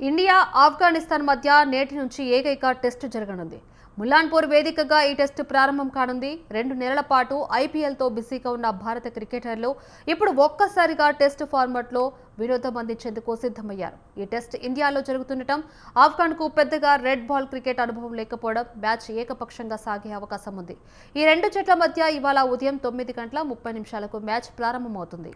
India Afghanistan మధ్య నేటి నుంచి ఏకైక టెస్టు జరగనుంది. ముల్లాన్పూర్ వేదికగా ఈ టెస్టు ప్రారంభం కానుంది. 2 నెలల పాటు ఐపీఎల్తో బిజీగా ఉన్న భారత క్రికెటర్లు ఇప్పుడు ఒక్కసారిగా టెస్టు ఫార్మాట్లో వినోదం అందించేందుకు సిద్ధమయ్యారు. ఈ టెస్ట్ ఇండియాలో జరుగుతుండటం, ఆఫ్ఘన్కు పెద్దగా రెడ్ బాల్ క్రికెట్ అనుభవం లేకపోవడం మ్యాచ్ ఏకపక్షంగా సాగే అవకాశం ఉంది. ఈ రెండు జట్ల మధ్య ఇవాళ ఉదయం 9 గంటల 30 నిమిషాలకు మ్యాచ్ ప్రారంభమవుతుంది.